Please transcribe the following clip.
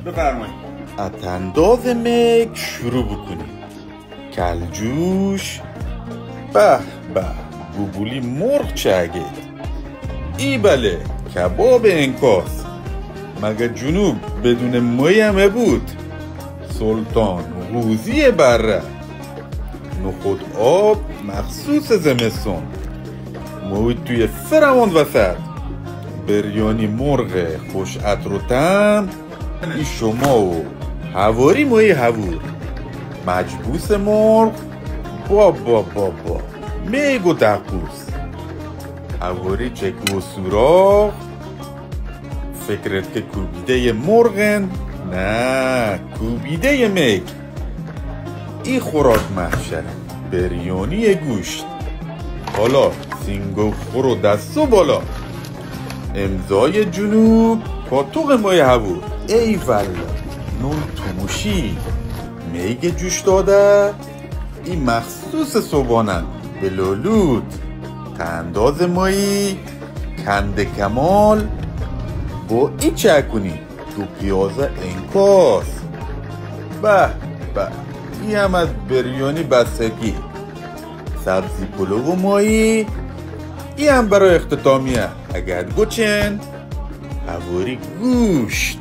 بفرمایید. اتنداز میک شروع بکنیم. کلجوش. به به گوگولی مرغ چگید. ای بله کباب انکاس. مگه جنوب بدون میمه بود؟ سلطان روزی بره. نخود آب مخصوص زمستون. محیط توی سرمون وسط. بریانی مرغ خوش عطر و طعم. ای شما و هواری مایی هوور. مجبوس مرغ با میگو دقوس. هواری چک و سوراخ. فکرت که کوبیده مرغن؟ نه کوبیده میگ. ای خوراک محشره. بریانی گوشت. حالا سینگو خورو دستو بالا. امضای جنوب پاتوق مای هوور. ای والا نون توموشی میگ جوش داده. این مخصوص صبحانن بلولود. انداز مایی کنده کمال. با این چه کنی دو پیازه انکاس. به به این هم از بریانی بستگی. سبزی پلو مایی. این هم برای اختتامیه. اگر گوچن هواری گوشت.